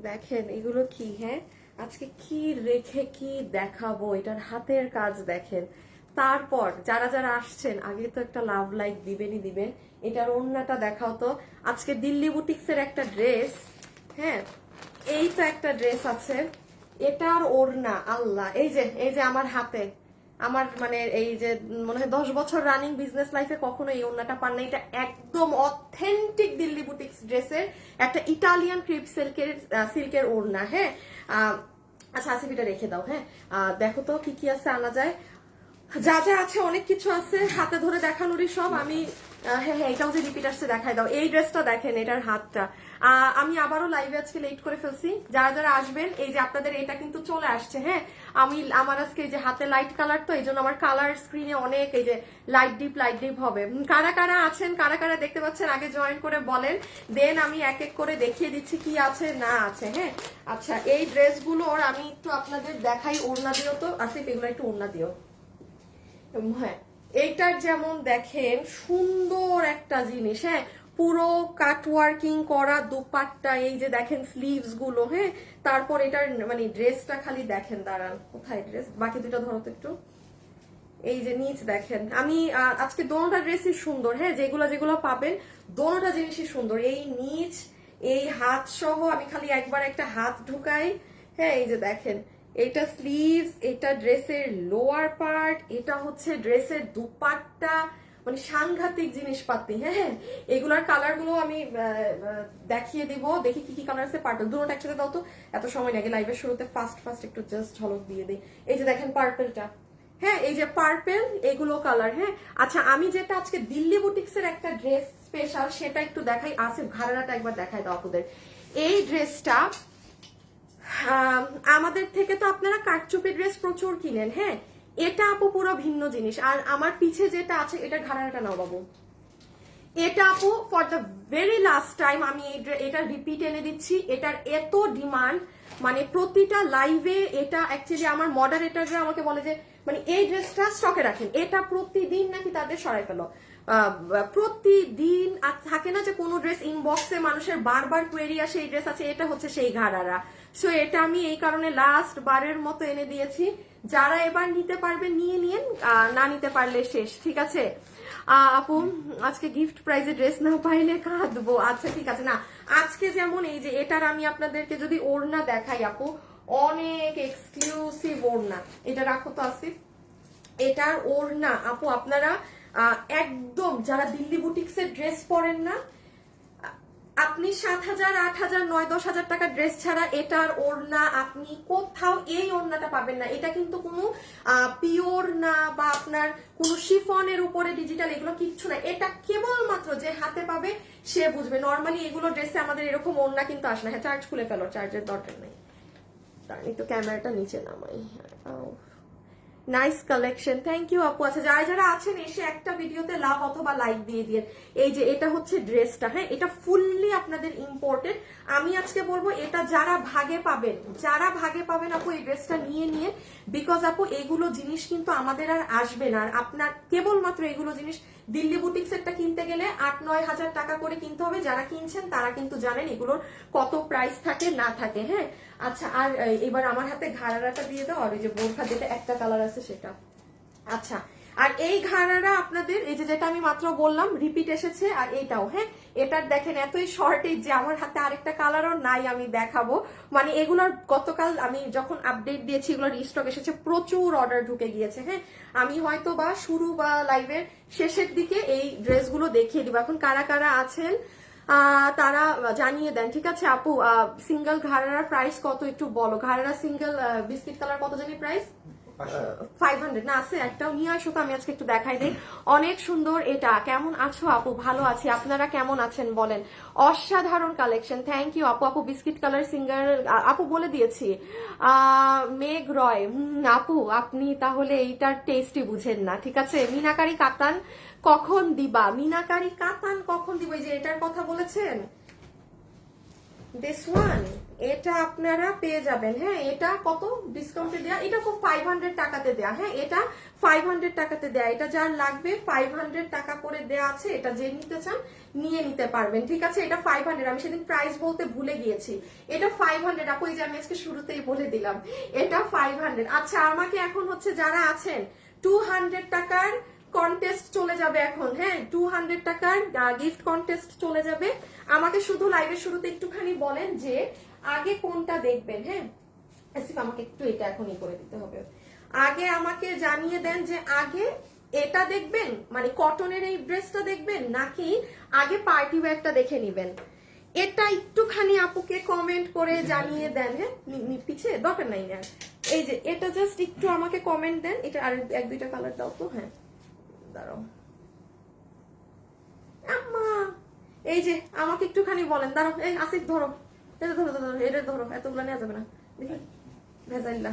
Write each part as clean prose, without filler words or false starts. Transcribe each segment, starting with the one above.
দেখেন এগুলো কি, হ্যাঁ আজকে কি রেখে কি দেখাবো, এটার হাতের কাজ দেখেন। তারপর যারা যারা আসছেন আগে তো একটা লাভ লাইক দিবেনই দিবেন। এটার ওড়নাটা দেখাও তো। আজকে দিল্লি বুটিক্সের একটা ড্রেস, হ্যাঁ এই তো একটা ড্রেস আছে, এটার ওড়না আল্লাহ, এই যে আমার হাতে, আমার মানে এই যে মনে হয় 10 বছর রানিং বিজনেস লাইফে কখনো এই ওড়নাটা পান না। এটা একদম অথেন্টিক দিল্লি বুটিক্স ড্রেসের একটা ইটালিয়ান ক্রিপ সিল্কের ওড়না, হ্যাঁ। আচ্ছা আসিফ এটা রেখে দাও, হ্যাঁ। দেখো তো কি কি আছে আনা যায়, যা যা আছে অনেক কিছু আছে, হাতে ধরে দেখানোরই সব। আমি হ্যাঁ হ্যাঁ এটাও যে রিপিট আসছে দেখাই দাও। এই ড্রেসটা দেখেন, এটার হাতটা। আমি আবারও লাইভে আজকে লেট করে ফেলছি, যারা যারা আসবেন এই যে আপনাদের এটা কিন্তু চলে আসছে, হ্যাঁ। আমার আজকে এই যে হাতে লাইট কালার, তো এই জন্য আমার কালার স্ক্রিনে অনেক এই যে লাইট ডিপ হবে। কারা কারা আছেন, কারা কারা দেখতে পাচ্ছেন আগে জয়েন করে বলেন, দেন আমি এক এক করে দেখিয়ে দিচ্ছি কি আছে না আছে, হ্যাঁ। আচ্ছা এই ড্রেসগুলোর আমি একটু আপনাদের দেখাই। ওড়না দিও তো আসিফ, এগুলো একটু ওড়না দিও। হ্যাঁ এইটার যেমন দেখেন সুন্দর একটা জিনিস, হ্যাঁ পুরো কাটওয়ার্কিং করা দুপাট্টা, এই যে দেখেন স্লিভস গুলো, হ্যাঁ। তারপর এটার মানে ড্রেসটা খালি দেখেন, দাঁড়ান কোথায় ড্রেস, বাকি দুটো ধরো তো একটু। এই যে নিচ দেখেন, আমি আজকে দোনোটা ড্রেসই সুন্দর, হ্যাঁ যেগুলো যেগুলো পাবেন দোনোটা জিনিসই সুন্দর। এই নিচ এই হাত সহ আমি খালি একবার একটা হাত ঢুকাই, হ্যাঁ এই যে দেখেন এটা স্লিভস, এটা ড্রেসের লোয়ার পার্ট, এটা হচ্ছে ড্রেসের দুপাট্টা, মানে সাংঘাতিক জিনিসপাতি, হ্যাঁ। এগুলার কালার গুলো আমি দেখিয়ে দিব, দেখি কি কি কালার আছে। পার্পল দুটোটা একসাথে দাও তো, এত সময় লাগে লাইভের শুরুতে, ফার্স্ট একটু জাস্ট ঝলক দিয়ে দিই। এই যে দেখেন পার্পলটা, হ্যাঁ এই যে পার্পল, এগুলো কালার, হ্যাঁ। আচ্ছা আমি যেটা আজকে দিল্লি বুটিক্স এর একটা ড্রেস স্পেশাল সেটা একটু দেখাই। আসিফ ঘাড়াটা একবার দেখাই দাও আপনাদের। এই ড্রেসটা আমাদের থেকে তো আপনারা কারচুপি ড্রেস প্রচুর কিনেন, হ্যাঁ এটা আপু পুরো ভিন্ন জিনিস। আর আমার পিছে যেটা আছে এটার ঘাড়াটা নাও বাবু, এটা আপু for the very last time আমি এটা রিপিট এনে দিচ্ছি। এটার এত ডিমান্ড, মানে প্রতিটা লাইভে এটা অ্যাকচুয়ালি আমার মডারেটররা আমাকে বলে যে মানে এই ড্রেসটা স্টকে রাখেন, এটা প্রতিদিন নাকি তাদের সরাই ফেলো। প্রতিদিন থাকে না যে কোনো ড্রেস ইনবক্সে মানুষের বারবার কোয়েরি আসে এই ড্রেস আছে, এটা হচ্ছে সেই ঘাড়ারা। সো এটা আমি এই কারণে লাস্ট বারের মতো এনে দিয়েছি। যারা এবার নিতে পারবে নিয়ে নিন, না নিতে পারলে শেষ, ঠিক আছে। আপু আজকে গিফট প্রাইজে ড্রেস না পাইলে কাঁদবো। আচ্ছা ঠিক আছে, না আজকে যেমন এই যে এটার আমি আপনাদেরকে যদি ওড়না দেখাই আপু, অনেক এক্সক্লুসিভ ওড়না। এটা রাখো তো আসিফ, এটার ওড়না আপু আপনারা একদম যারা দিল্লি বুটিক্সের ড্রেস পরেন না, আপনি 7,000 8,000 9-10,000 টাকা ড্রেস ছাড়া এটার ওড়না আপনি কোথাও এই ওড়নাটা পাবেন না। এটা কিন্তু কোনো পিওর না বা আপনার কোনো শিফনের উপরে ডিজিটাল এগুলো কিচ্ছু না, এটা কেবলমাত্র যে হাতে পাবে সে বুঝবে। নর্মালি এগুলো ড্রেসে আমাদের এরকম ওড়না কিন্তু আসে না। হ্যাঁ চার্জ খুলে ফেলো, চার্জের দরকার নেই, তার একটু ক্যামেরাটা নিচে নামাই। নাইস কালেকশন, থ্যাংক ইউ আপু। আচ্ছা যারা যারা আছেন এসে একটা ভিডিওতে লাভ অথবা লাইক দিয়ে দিয়ে। এই যে এটা হচ্ছে ড্রেসটা, হ্যাঁ এটা ফুললি আপনাদের ইম্পোর্টেড। আমি আজকে বলবো এটা যারা ভাগে পাবেন, যারা ভাগে পাবেন আপু এই ড্রেসটা নিয়ে নিয়ে, বিকজ আপু এগুলো জিনিস কিন্তু আমাদের আর আসবে না। আর আপনার কেবলমাত্র এগুলো জিনিস দিল্লি বুটিক্স একটা কিনতে গেলে 8-9 হাজার টাকা করে কিনতে হবে। যারা কিনছেন তারা কিন্তু জানেন এগুলোর কত প্রাইস থাকে না থাকে, হ্যাঁ। আচ্ছা আর এবার আমার হাতে ঘাড়াটা দিয়ে দাও, আর ওই যে বোরখা যেটা একটা কালার আছে সেটা। আচ্ছা আর এই ঘাড়ারা আপনাদের এই যে যেটা আমি মাত্র বললাম রিপিট এসেছে, আর এইটাও, হ্যাঁ এটার দেখেন এতই শর্টেজ যে আমার হাতে আরেকটা কালারও নাই, আমি দেখাবো। মানে এগুলোর গতকাল আমি যখন আপডেট দিয়েছি এগুলোর স্টক এসেছে, প্রচুর অর্ডার ঢুকে গিয়েছে, হ্যাঁ। আমি হয়তো বা শুরু বা লাইভের শেষের দিকে এই ড্রেসগুলো দেখিয়ে দিব। এখন কারা কারা আছেন তারা জানিয়ে দেন, ঠিক আছে আপু। সিঙ্গেল ঘাড়ার প্রাইস কত একটু বলো। ঘাড়ারা সিঙ্গেল বিস্কিট কালার কত জানি প্রাইস? 500 না আছে, একটাও নিয়ে আসো তো আমি আজকে একটু দেখাই দিই। অনেক সুন্দর এটা। কেমন আছো আপু? ভালো আছি, আপনারা কেমন আছেন বলেন? অসাধারণ কালেকশন, থ্যাংক ইউ আপু। আপু বিস্কিট কালার সিঙ্গার আপু বলে দিয়েছি। মেঘ রয়, আপু আপনি তাহলে এইটার টেস্টই বুঝেন না, ঠিক আছে। মিনাকারি কাতান কখন দিবা? মিনাকারি কাতান কখন দিব, এই যে এটার কথা বলেছেন। দিস ওয়ান, এটা আপনারা পেয়ে যাবেন। হ্যাঁ, এটা কত ডিসকাউন্টে দেয়া, এটা খুব 500 টাকাতে দেয়া। হ্যাঁ, এটা 500 টাকাতে দেয়া, এটা যার লাগবে 500 টাকা করে দেয়া আছে, এটা যে নিতে চান নিয়ে নিতে পারবেন। ঠিক আছে, এটা 500, আমি সেদিন প্রাইস বলতে ভুলে গিয়েছি, এটা 500 আপু, এই যে আমি আজকে শুরুতেই বলে দিলাম এটা 500। আচ্ছা, আমাকে এখন হচ্ছে যারা আছেন 200 টাকার কন্টেস্ট চলে যাবে এখন। হ্যাঁ, 200 টাকার গিফট কন্টেস্ট চলে যাবে। আমাকে শুধু লাইভের শুরুতে একটুখানি বলেন যে আগে কোনটা দেখবেন। হ্যাঁ, আমাকে একটু এটা এখনই করে দিতে হবে। আগে আমাকে জানিয়ে দেন যে আগে এটা দেখবেন, মানে কটনের এই ড্রেসটা দেখবেন, নাকি আগে পার্টি ওয়্যারটা দেখে নিবেন। এটা একটুখানি আপুকে কমেন্ট করে জানিয়ে দেন। হ্যাঁ, পিছিয়ে দরকার নাই না, এই যে এটা জাস্ট একটু আমাকে কমেন্ট দেন। এটা আর এক দুইটা কালার দাও তো। হ্যাঁ, দাঁড়াও আম্মা, এই যে আমাকে একটুখানি বলেন। দাঁড়াও, এই আসিফ ধরো, এটা ধরো ধরো, এটা ধরো, এতগুলো নেওয়া যাবে না, দেখি ভেজাইল্লা।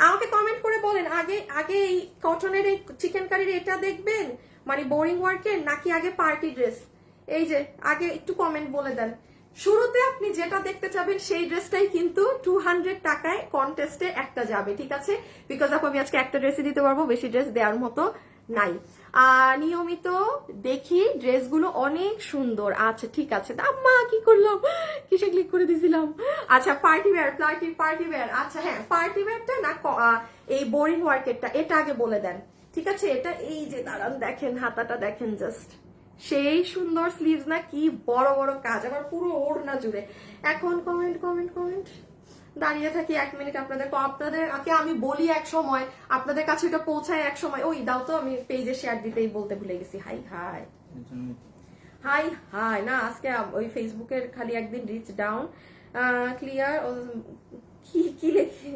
আমাকে কমেন্ট করে বলেন আগে আগে এই কটনের এই চিকেন কারির এটা দেখবেন, মানে বোরিং ওয়ার্কের, নাকি আগে পার্টি ড্রেস। এই যে আগে একটু কমেন্ট বলে দেন। শুরুতে আপনি যেটা দেখতে চাবেন সেই ড্রেসটাই কিন্তু 200 টাকায় কন্টেস্টে একটা যাবে। ঠিক আছে, বিকজ আমি আজকে একটা ড্রেসই দিতে পারবো, বেশি ড্রেস দেওয়ার মতো নাই। নিয়মিত দেখি ড্রেসগুলো অনেক সুন্দর। আচ্ছা ঠিক আছে, আম্মা কি করলাম, কিসে ক্লিক করে দিয়েছিলাম। আচ্ছা, পার্টি ওয়্যার, পার্টি ওয়্যার। আচ্ছা হ্যাঁ, পার্টি ওয়্যারটা না এই বোরিং ওয়ার্কেরটা, এটা আগে বলে দেন। ঠিক আছে, এটা এই যে দাঁড়ান, দেখেন হাতাটা দেখেন, জাস্ট সেই সুন্দর স্লিভস না, কি বড় বড় কাজ, আবার পুরো ওড়না জুড়ে। এখন কমেন্ট কমেন্ট কমেন্ট, দাঁড়িয়ে থাকি 1 মিনিট আপনাদেরকে আমি বলি এক সময়, আপনাদের কাছে এটা পৌঁছায় এক সময়। ওই দাও তো, আমি পেজে শেয়ার দিতেই বলতে ভুলে গেছি। হাই হাই হাই হাই, না আজকে ওই ফেসবুকের খালি একদিন রিচ ডাউন ক্লিয়ার, কি কি লেখি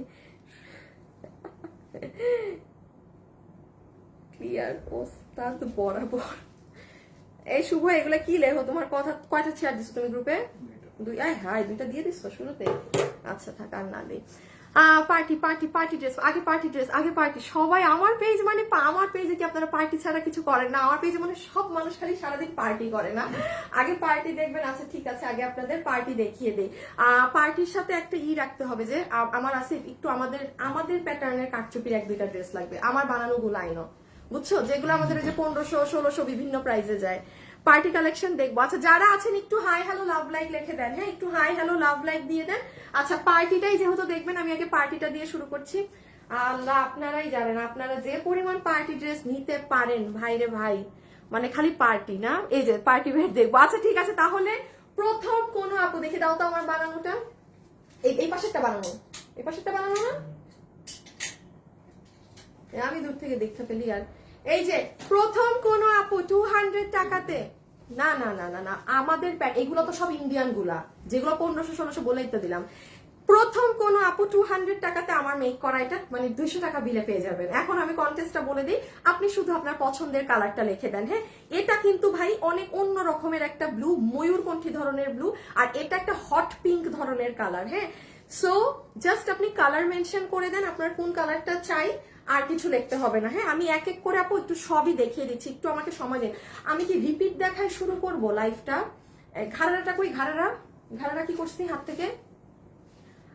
ক্লিয়ার ওস্তাদ বরাবর। এই শুভ, এগুলা কি লেখো, তোমার কথা কয়টা শেয়ার দিছো তুমি গ্রুপে? দুইটা দিয়ে দিচ্ছ শুরুতে। আচ্ছা থাক, আর না দিই। পার্টি ড্রেস, আগে পার্টি ড্রেস, আগে পার্টি। সবাই আমার পেজ, মানে আমার পেজে কি আপনারা পার্টি ছাড়া কিছু করেন না? আমার পেজে মানে সব মানুষ খালি সারাদিন পার্টি করে না, আগে পার্টি দেখবেন। আচ্ছা ঠিক আছে, আগে আপনাদের পার্টি দেখিয়ে দেই। পার্টির সাথে একটা রাখতে হবে যে আমার আছে একটু আমাদের প্যাটার্নের কাটচুপির 1-2টা ড্রেস লাগবে, আমার বানানো গুলো বুঝছো, যেগুলো আমাদের ওই যে 1500-1600 বিভিন্ন প্রাইসে যায়। পার্টি কালেকশন দেখবো। আচ্ছা, যারা আছেন একটু হাই হ্যালো লাভ লাইক লিখে দেন। হ্যাঁ, একটু হাই হ্যালো লাভ লাইক দিয়ে দেন। আচ্ছা, পার্টিটাই যেহেতু দেখবেন, আমি আগে পার্টিটা দিয়ে শুরু করছি। আল্লাহ, আপনারাই জানেন আপনারা যে পরিমাণ পার্টি ড্রেস নিতে পারেন ভাইরে ভাই, মানে খালি পার্টি না। এই যে পার্টি ওয়্যার দেখবো। আচ্ছা ঠিক আছে, তাহলে প্রথম কোন আপু দেখে দাও তো আমার বানানোটা। এই পাশেরটা বানানো, এই পাশেরটা বানানো না, আমি দূর থেকে দেখতে পেলি। আর এই যে প্রথম কোন আপু 200 টাকাতে, না না না না না, আমাদের এগুলো তো সব ইন্ডিয়ান গুলা, যেগুলো 1500-1600 বলেই তো দিলাম। প্রথম কোন আপু 200 টাকাতে আমার মেক করা এটা, মানে 200 টাকা বিলে পেয়ে যাবেন। এখন আমি কন্টেস্টটা বলে দিই, আপনি শুধু আপনার পছন্দের কালারটা লিখে দেন। হ্যাঁ, এটা কিন্তু ভাই অনেক অন্য রকমের একটা ব্লু, ময়ূরকণ্ঠী ধরনের ব্লু, আর এটা একটা হট পিঙ্ক ধরনের কালার। হ্যাঁ, সো জাস্ট আপনি কালার মেনশন করে দেন, আপনার কোন কালারটা চাই, আর কিছু লিখতে হবে না। হ্যাঁ, আমি এক এক করে আপু একটু সবই দেখিয়ে দিচ্ছি, একটু আমাকে সময় দিন। আমি কি রিপিট দেখায় শুরু করব লাইভটা? ঘাড়াটা কই, ঘাড়াটা কি করছি হাত থেকে?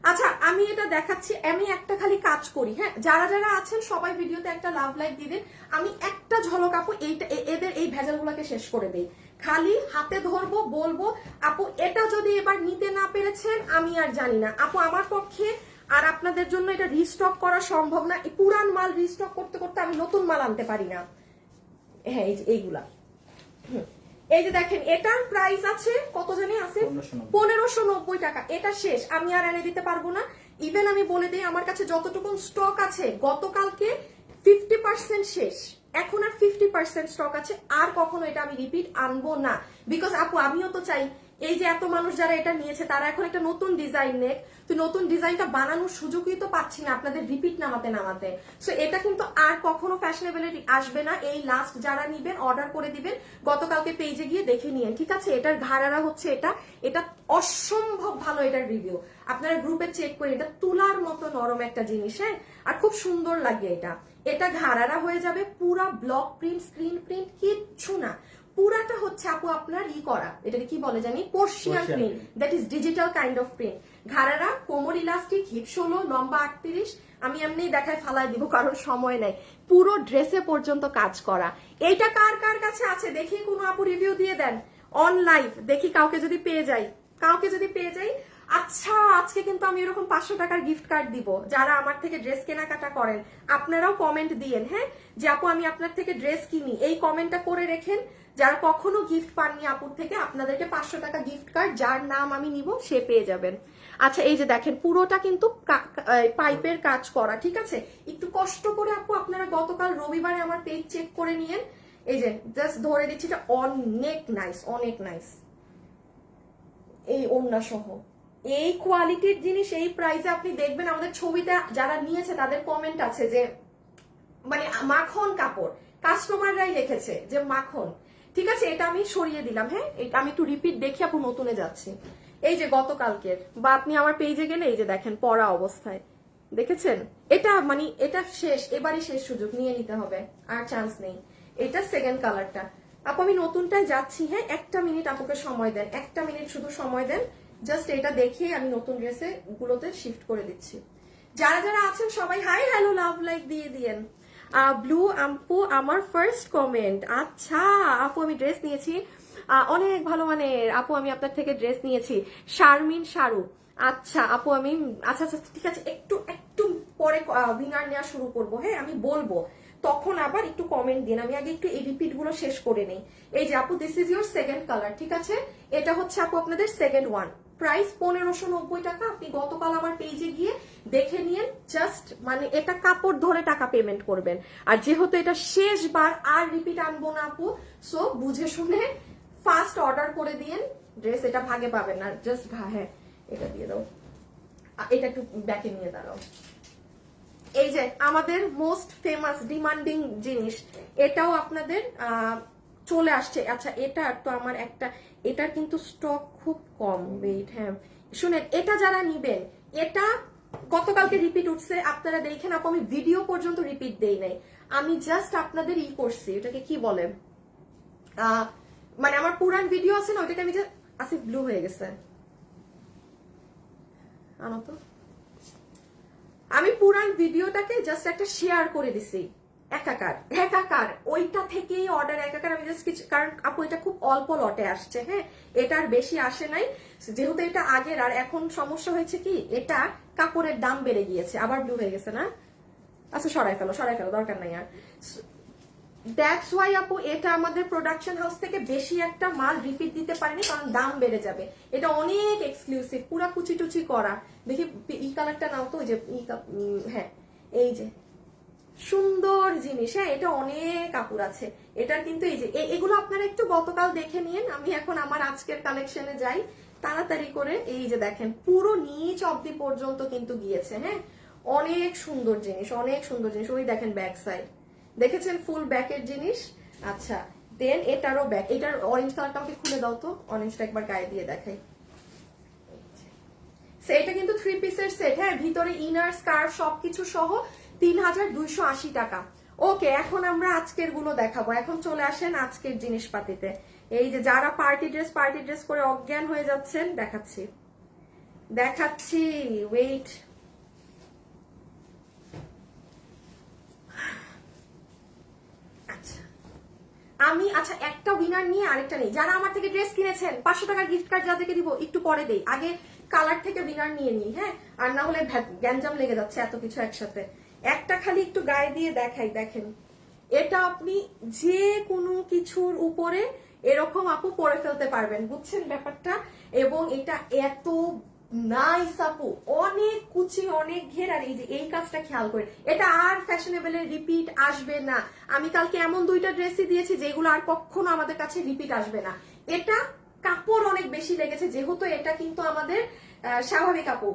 আচ্ছা, আমি এটা দেখাচ্ছি, আমি একটা খালি কাজ করি। হ্যাঁ, যারা যারা আছেন সবাই ভিডিওতে একটা লাভ লাইক দিয়ে দিন। আমি একটা ঝলক আপু এদের এই ভেজালগুলোকে শেষ করে দেই, খালি হাতে ধরবো, বলবো আপু এটা যদি এবার নিতে না পেরেছেন আমি আর জানি না আপু, আমার পক্ষে আর আপনাদের জন্য এটা রিস্টক করা সম্ভব না। পুরান মাল রিস্টক করতে করতে আমি নতুন মাল আনতে পারি না। হ্যাঁ, এইগুলা এই যে দেখেন, এটার প্রাইস আছে কত জানি আছে 1590 টাকা। এটা শেষ, আমি আর এনে দিতে পারবো না। ইভেন আমি বলে দিই, আমার কাছে যতটুকু স্টক আছে গতকালকে 50% শেষ, এখন আর 50% স্টক আছে। আর কখনো এটা আমি রিপিট আনবো না, বিকজ আপু আমিও তো চাই এই যে এত মানুষ যারা এটা নিয়েছে তারা এখন একটা নতুন ডিজাইন নেক, তো নতুন ডিজাইনটা বানানোর সুযোগই তো পাচ্ছি না আপনাদের রিপিট নামাতে। সো এটা কিন্তু আর কখনো ফ্যাশনেবল আসবে না। এই লাস্ট যারা নিবেন অর্ডার করে দিবেন, গতকালকে পেজে গিয়ে দেখে নিয়েন। ঠিক আছে, এটার ঘাড়ারা হচ্ছে এটা অসম্ভব ভালো, এটার রিভিউ আপনারা গ্রুপে চেক করে, এটা তুলার মতো নরম একটা জিনিস। হ্যাঁ, আর খুব সুন্দর লাগে এটা ঘাড়ারা হয়ে যাবে, পুরা ব্লক প্রিন্ট, স্ক্রিন প্রিন্ট, কিচ্ছু না, পুরাটা হচ্ছে আপু আপনার করা, এটাকে কি বলে জানি, পোর্শিয়ান print, that is digital kind of print. ঘাড়ারা কোমর ইলাস্টিক, হিপ 16, লম্বা 38। আমি এমনি দেখায় ফালাই দিব কারণ সময় নাই। পুরো ড্রেসে পর্যন্ত কাজ করা। এইটা কার কার কাছে আছে দেখি, কোনো আপু রিভিউ দিয়ে দেন অন লাইভ, দেখি কাউকে যদি পেয়ে যাই, আচ্ছা আজকে কিন্তু আমি এরকম 500 টাকার গিফট কার্ড দিব যারা আমার থেকে ড্রেস কেনাকাটা করেন। আপনারাও কমেন্ট দিয়েন, হ্যাঁ, যে আপু আমি আপনার থেকে ড্রেস কিনি, এই কমেন্টটা করে রেখেন। যারা কখনো গিফট পাননি আপুর থেকে, আপনাদেরকে 500 টাকা গিফট কার্ড, যার নাম আমি নিব সে পেয়ে যাবেন। আচ্ছা এই যে দেখেন পুরোটা কিন্তু পাইপের কাজ করা, ঠিক আছে। একটু কষ্ট করে আপু আপনারা গতকাল রবিবারে আমার পেজ চেক করে নিয়েন। এই যে জাস্ট ধরে দিচ্ছি, এটা অনেক নাইস, অনেক নাইস। এই ওড়না সহ এই কোয়ালিটির জিনিস এই প্রাইসে আপনি দেখবেন। আমাদের ছবিতে যারা নিয়েছে তাদের কমেন্ট আছে যে মানে মাখন কাপড়, কাস্টমাররাই লিখেছে যে মাখন। ঠিক আছে, এটা আমি সরিয়ে দিলাম। হ্যাঁ, এটা আমি একটু রিপিট দেখি আপু, নতুনে যাচ্ছি। এই যে গতকালকের, বা আপনি আমার পেজে গেলে এই যে দেখেন পরা অবস্থায়, দেখেছেন? এটা মানে এটা শেষ, এবারই শেষ সুযোগ, নিয়ে নিতে হবে, আর চান্স নেই। এটা সেকেন্ড কালারটা আপু, আমি নতুনটায় যাচ্ছি। হ্যাঁ, একটা মিনিট আপুকে সময় দেন, একটা মিনিট শুধু সময় দেন, জাস্ট এটা দেখে আমি নতুন ড্রেসে গুলোতে শিফট করে দিচ্ছি। যারা যারা আছেন সবাই হাই হ্যালো লাভ লাইক দিয়ে দিয়েন। ব্লু আপু আমার ফার্স্ট কমেন্ট। আচ্ছা আপু আমি ড্রেস নিয়েছি, অনেক ভালো মানের আপু, আমি আপনার থেকে ড্রেস নিয়েছি। শারমিন শারু, আচ্ছা আপু আমি, আচ্ছা আচ্ছা ঠিক আছে, একটু একটু পরে উইনার নেওয়া শুরু করবো। হ্যাঁ আমি বলবো, তখন আবার একটু কমেন্ট দিন, আমি আগে একটু এই রিপিট গুলো শেষ করে নেই। এই যে আপু this is your second colour, ঠিক আছে, এটা হচ্ছে আপু আপনাদের সেকেন্ড ওয়ান। প্রাইস 1590 টাকা। আপনি গতকাল আমার পেজে গিয়ে দেখে নিয়েন, জাস্ট মানে এটা কাপড় ধরে টাকা পেমেন্ট করবেন। আর যেহেতু এটা শেষবার, আর রিপিট আনবো না আপু, সো বুঝে শুনে ফার্স্ট অর্ডার করে দিয়েন ড্রেস, এটা ভাগে পাবেন না। জাস্ট হ্যাঁ এটা দিয়ে দাও, এটা একটু ব্যাকে নিয়ে দাঁড়াও। এই যে আমাদের মোস্ট ফেমাস ডিমান্ডিং জিনিস, এটাও আপনাদের চলে আসছে। আচ্ছা এটা তো আমার একটা, এটার কিন্তু স্টক খুব কম, ওয়েট, হ্যাঁ শুনেন, এটা যারা নিবেন, এটা গতকালকে রিপিট উঠছে, আপনারা দেখেন আপু, আমি ভিডিও পর্যন্ত রিপিট দেই নাই, আমি জাস্ট আপনাদের করছি, এটাকে কি বলে, মানে আমার পুরান ভিডিও আছে না, ওইটাকে আমি যে আসিফ ব্লু হয়ে গেছে, আনো তো, আমি পুরান ভিডিওটাকে জাস্ট একটা শেয়ার করে দিছি, একাকার ওইটা থেকেই অর্ডার একাকার। আমি জাস্ট কিছু, কারণ আপু এটা খুব অল্প লটে আসছে, হ্যাঁ এটা আর বেশি আসে নাই, যেহেতু এটা আগের। আর এখন সমস্যা হয়েছে কি, এটা কাপড়ের দাম বেড়ে গিয়েছে, আবার ব্লু হয়ে গেছে না, আচ্ছা সরাই ফেলো দরকার নাই আর। দ্যাটস ওয়াই আপু এটা আমাদের প্রোডাকশন হাউস থেকে বেশি একটা মাল রিপিট দিতে পারেনি, কারণ দাম বেড়ে যাবে। এটা অনেক এক্সক্লুসিভ, পুরা কুচি টুচি করা। দেখি ই কালারটা নাও তো, ওই যে হ্যাঁ এই যে সুন্দর জিনিস। হ্যাঁ এটা অনেক কাপড় আছে এটার, কিন্তু এই যে এগুলো আপনারা একটু গতকাল দেখে নিন। আমি এখন আমার আজকের কালেকশনে যাই তাড়াতাড়ি করে। এই যে দেখেন পুরো নিচ অব্দি পর্যন্ত কিন্তু গিয়েছে। হ্যাঁ অনেক সুন্দর জিনিস, অনেক সুন্দর জিনিস। ওই দেখেন ব্যাক সাইড, দেখেছেন ফুল ব্যাকের জিনিস। আচ্ছা দেন এটারও ব্যাক, এটার অরেঞ্জ কালারটা আমাকে খুলে দাও তো, অরেঞ্জটা একবার গায়ে দিয়ে দেখাই। এটা কিন্তু 3 পিসের সেট, হ্যাঁ ভিতরে ইনার স্কার্ফ সবকিছু সহ 3280 টাকা। ওকে এখন আমরা আজকের গুলো দেখাবো, এখন চলে আসেন আজকের জিনিসপাতিতে। এই যে যারা পার্টি ড্রেস করে অজ্ঞান হয়ে যাচ্ছেন, দেখাচ্ছি ওয়েট। আমি আচ্ছা একটা উইনার নিয়ে আরেকটা নেই। যারা আমার থেকে ড্রেস কিনেছেন 500 টাকার গিফট কার্ড যাদেরকে দিব একটু পরে দেই, আগে কালার থেকে উইনার নিয়ে নিই। হ্যাঁ আর না হলে গ্যাঞ্জাম লেগে যাচ্ছে এত কিছু একসাথে। একটা খালি একটু গায়ে দিয়ে দেখাই, দেখেন এটা আপনি যে কোনো কিছুর উপরে এরকম আপু পরে ফেলতে পারবেন, বুঝছেন ব্যাপারটা। এবং এটা এত নাইস আপু, অনেক কুচি অনেক ঘের। আর এই যে এই কাজটা খেয়াল করে, এটা আর ফ্যাশনেবলের রিপিট আসবে না। আমি কালকে এমন দুইটা ড্রেসই দিয়েছি যেগুলো আর কখনো আমাদের কাছে রিপিট আসবে না। এটা কাপড় অনেক বেশি লেগেছে, যেহেতু এটা কিন্তু আমাদের স্বাভাবিক আপু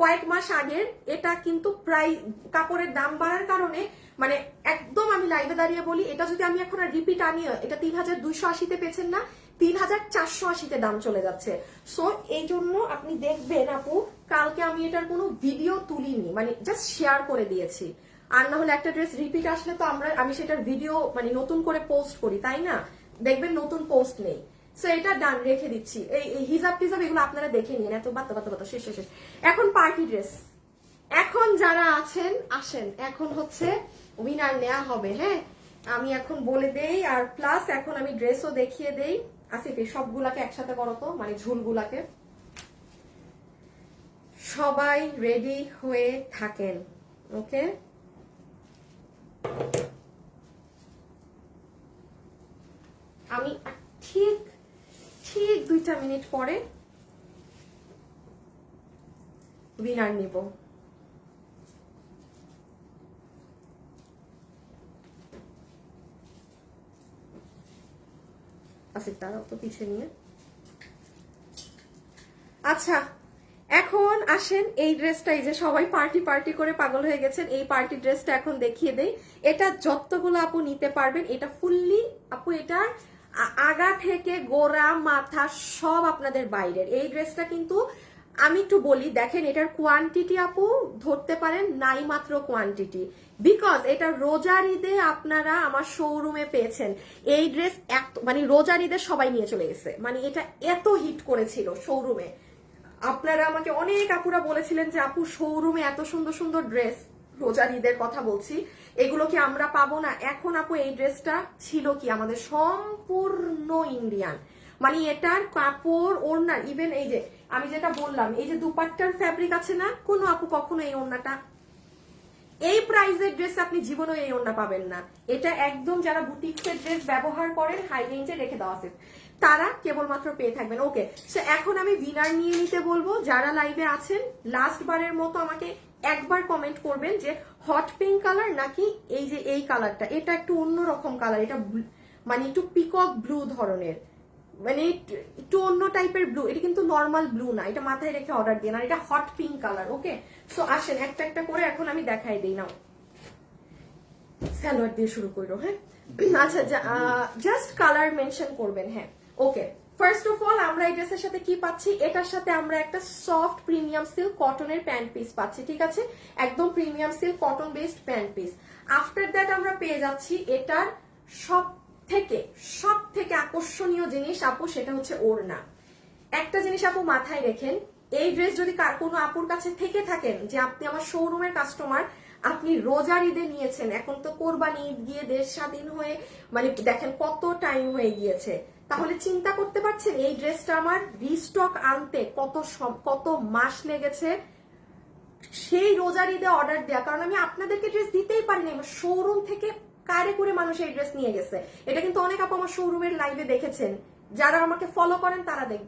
কয়েক মাস আগের। এটা কিন্তু প্রায় কাপড়ের দাম বাড়ার কারণে, মানে একদম আমি লাইভে দাঁড়িয়ে বলি, এটা যদি আমি এখন আর রিপিট আনি, এটা 3280-তে পেয়েছেন না, 3480-তে দাম চলে যাচ্ছে। সো এই জন্য আপনি দেখবেন আপু, কালকে আমি এটার কোনো ভিডিও তুলিনি, মানে জাস্ট শেয়ার করে দিয়েছি। আর না হলে একটা ড্রেস রিপিট আসলে তো আমি সেটার ভিডিও মানে নতুন করে পোস্ট করি, তাই না? দেখবেন নতুন পোস্ট নেই। সো এটা ডান, রেখে দিচ্ছি। এই হিজাব টিজাব এগুলো আপনারা দেখে নিন, এত বাত্তা বাত্তা বাত্তা, শেষ শেষ শেষ। এখন পার্টি ড্রেস, এখন যারা আছেন আসেন, এখন হচ্ছে উইনার নেওয়া হবে। হ্যাঁ, আমি এখন বলে দেই, আর প্লাস এখন আমি ড্রেসও দেখিয়ে দেই। আসিফ এই সবগুলাকে একসাথে করো তো, মানে ঝুলগুলাকে। সবাই রেডি হয়ে থাকেন, ওকে? আমি ঠিক ঠিক 2টা মিনিট পরে উইনার নিব। আসিফ তারাও তো পিছে নিয়ে। আচ্ছা, এখন আসেন এই ড্রেসটা, এই যে সবাই পার্টি পার্টি করে পাগল হয়ে গেছেন, এই পার্টি ড্রেসটা এখন দেখিয়ে দেই। এটা যতগুলো আপু নিতে পারবেন, এটা ফুললি আপু, এটা আগা থেকে গোড়া মাথা সব আপনাদের বাইরের। এই ড্রেসটা কিন্তু আমি একটু বলি, দেখেন এটার কোয়ান্টিটি আপু ধরতে পারেন নাই মাত্র কোয়ান্টিটি, বিকজ এটা রোজার ঈদে আপনারা আমার শোরুমে পেয়েছেন। এই ড্রেস মানে রোজার ঈদে সবাই নিয়ে চলে গেছে, মানে এটা এত হিট করেছিল শোরুমে। আপনারা আমাকে অনেক আপুরা বলেছিলেন যে আপু শোরুমে এত সুন্দর সুন্দর ড্রেস, রোজার ঈদের কথা বলছি, এগুলো কি আমরা পাবো না? এখন আপু এই ড্রেসটা ছিল কি আমাদের সম্পূর্ণ ইন্ডিয়ান, মানে এটার কাপড়, ওড়নার, ইভেন এই যে আমি যেটা বললাম, এই যে দুপাট্টার ফ্যাব্রিক আছে না, কোনো আপু কখনো এই ওড়নাটা, এই প্রাইসের ড্রেস আপনি জীবনেও এই ওড়না পাবেন না। এটা একদম যারা বুটিক্সের ড্রেস ব্যবহার করেন, হাই রেঞ্জে রেখে দেওয়া আছে, তারা কেবলমাত্র পেয়ে থাকবেন। ওকে, সো এখন আমি উইনার নিয়ে নিতে বলবো। যারা লাইভে আছেন লাস্ট বারের মতো আমাকে একবার কমেন্ট করবেন যে হট পিঙ্ক কালার নাকি এই যে এই কালারটা, এটা একটু অন্যরকম কালার, এটা মানে একটু পিকক ব্লু ধরনের, মানে একটু অন্য টাইপের ব্লু, এটা কিন্তু নর্মাল ব্লু না, এটা মাথায় রেখে অর্ডার দিন। আর এটা হট পিঙ্ক কালার। ওকে, সো আসেন একটা একটা করে এখন আমি দেখাই দিই। নাও সালোয়ার দিয়ে শুরু করো। হ্যাঁ, আচ্ছা, জাস্ট কালার মেনশন করবেন। হ্যাঁ, ওকে। ফার্স্ট অফ অল আমরা এই ড্রেসের সাথে কি পাচ্ছি, এটার সাথে আমরা একটা সফট প্রিমিয়াম সিল্ক কটনের প্যান্ট পিস পাচ্ছি, ঠিক আছে? একদম premium silk cotton based pant piece. After that আমরা পেয়ে যাচ্ছি এটার সব থেকে আকর্ষণীয় জিনিস আপু, সেটা হচ্ছে ওড়না। একটা জিনিস আপু মাথায় রেখেন, এই ড্রেস যদি কোনো আপুর কাছে থেকে থাকেন যে আপনি আমার শোরুমের কাস্টমার, আপনি রোজার ঈদে নিয়েছেন, এখন তো কোরবানি ঈদ গিয়ে দেশ স্বাধীন হয়ে মানে দেখেন কত টাইম হয়ে গিয়েছে, তাহলে চিন্তা করতে পারছেন এই ড্রেসটা আমার রিস্টক আনতে কত মাস লেগেছে। সেই রোজার ঈদে অর্ডার দেয়া, কারণ আমি আপনাদেরকে ড্রেস দিতেই পারিনি, আমার শোরুম থেকে কারে করে মানুষ এই ড্রেস নিয়ে গেছে। এটা কিন্তু অনেক আপু আমার শোরুমের লাইভে দেখেছেন, যারা আমাকে ফলো করেন তারা দেখবেন।